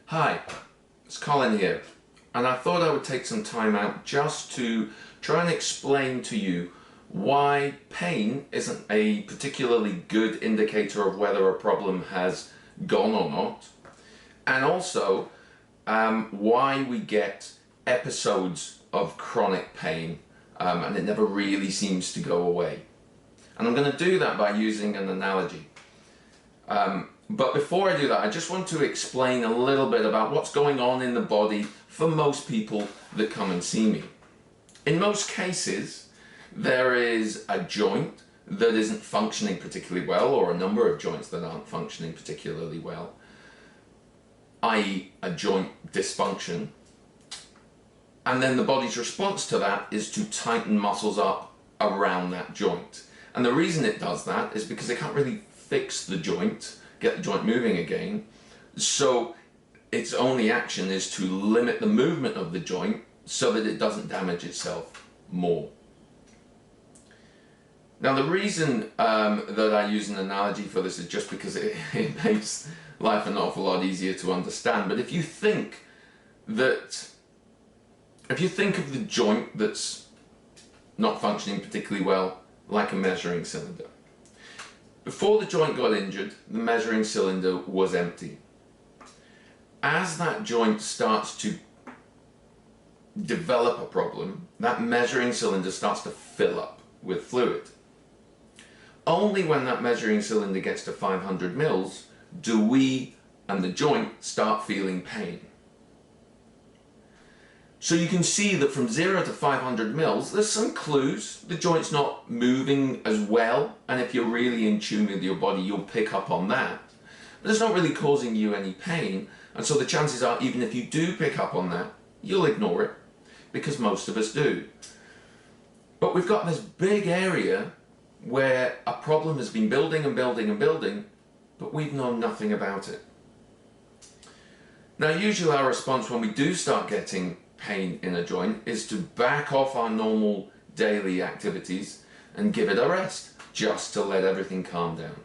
Hi, it's Colin here, and I thought I would take some time out just to try and explain to you why pain isn't a particularly good indicator of whether a problem has gone or not, and also why we get episodes of chronic pain and it never really seems to go away. And I'm going to do that by using an analogy. But before I do that, I just want to explain a little bit about what's going on in the body for most people that come and see me. In most cases, there is a joint that isn't functioning particularly well, or a number of joints that aren't functioning particularly well, i.e. a joint dysfunction. And then the body's response to that is to tighten muscles up around that joint. And the reason it does that is because they can't really fix the joint, get the joint moving again. So its only action is to limit the movement of the joint so that it doesn't damage itself more. Now the reason that I use an analogy for this is just because it makes life an awful lot easier to understand. But if you think of the joint that's not functioning particularly well like a measuring cylinder. Before the joint got injured, the measuring cylinder was empty. As that joint starts to develop a problem, that measuring cylinder starts to fill up with fluid. Only when that measuring cylinder gets to 500 mils do we and the joint start feeling pain. So you can see that from 0 to 500 mils, there's some clues. The joint's not moving as well, and if you're really in tune with your body, you'll pick up on that. But it's not really causing you any pain, and so the chances are, even if you do pick up on that, you'll ignore it, because most of us do. But we've got this big area where a problem has been building and building and building, but we've known nothing about it. Now, usually our response when we do start getting pain in a joint is to back off our normal daily activities and give it a rest, just to let everything calm down.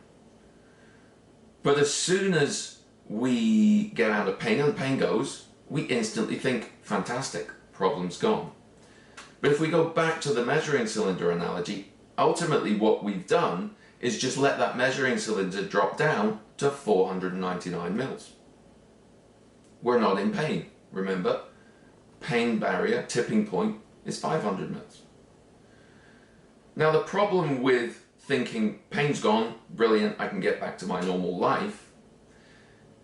But as soon as we get out of pain and the pain goes, we instantly think, fantastic, problem's gone. But if we go back to the measuring cylinder analogy, ultimately what we've done is just let that measuring cylinder drop down to 499 mils. We're not in pain, remember? Pain barrier, tipping point, is 500 mils. Now the problem with thinking pain's gone, brilliant, I can get back to my normal life,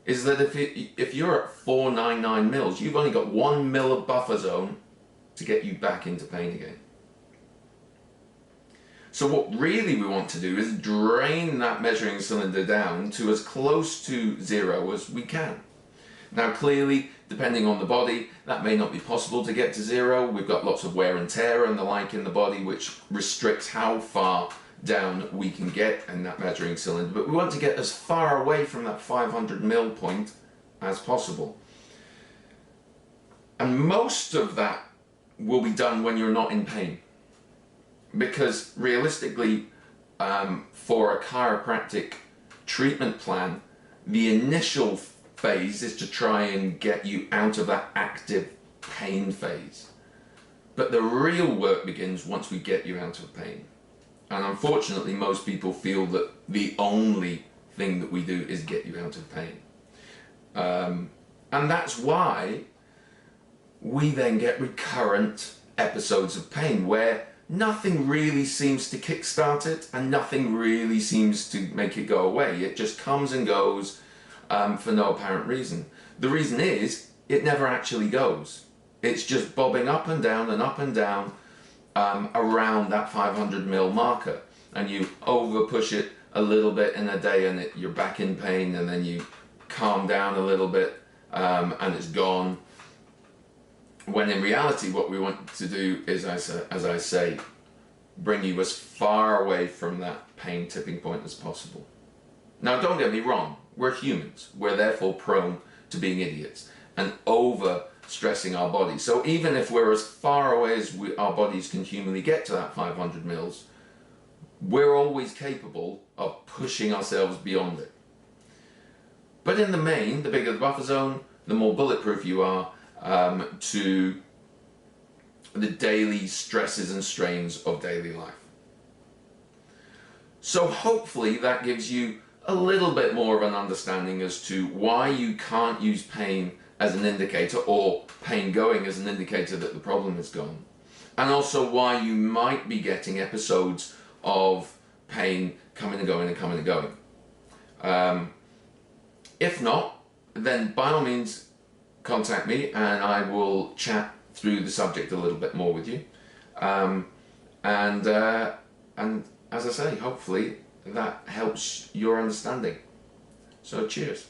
is that if you're at 499 mils, you've only got 1 mil of buffer zone to get you back into pain again. So what really we want to do is drain that measuring cylinder down to as close to 0 as we can. Now clearly, depending on the body, that may not be possible to get to 0. We've got lots of wear and tear and the like in the body, which restricts how far down we can get in that measuring cylinder. But we want to get as far away from that 500 mil point as possible. And most of that will be done when you're not in pain. Because realistically, for a chiropractic treatment plan, the initial phase is to try and get you out of that active pain phase. But the real work begins once we get you out of pain. And unfortunately, most people feel that the only thing that we do is get you out of pain. And that's why we then get recurrent episodes of pain where nothing really seems to kickstart it and nothing really seems to make it go away. It just comes and goes for no apparent reason. The reason is it never actually goes. It's just bobbing up and down around that 500 mil marker, and you over push it a little bit in a day and you're back in pain, and then you calm down a little bit and it's gone. When in reality what we want to do is, as I say, bring you as far away from that pain tipping point as possible. Now don't get me wrong, we're humans. We're therefore prone to being idiots and over stressing our bodies. So even if we're as far away as our bodies can humanly get to that 500 mils, we're always capable of pushing ourselves beyond it. But in the main, the bigger the buffer zone, the more bulletproof you are to the daily stresses and strains of daily life. So hopefully that gives you a little bit more of an understanding as to why you can't use pain as an indicator, or pain going as an indicator that the problem is gone. And also why you might be getting episodes of pain coming and going and coming and going. If not, then by all means contact me and I will chat through the subject a little bit more with you. And as I say, hopefully that helps your understanding. So cheers.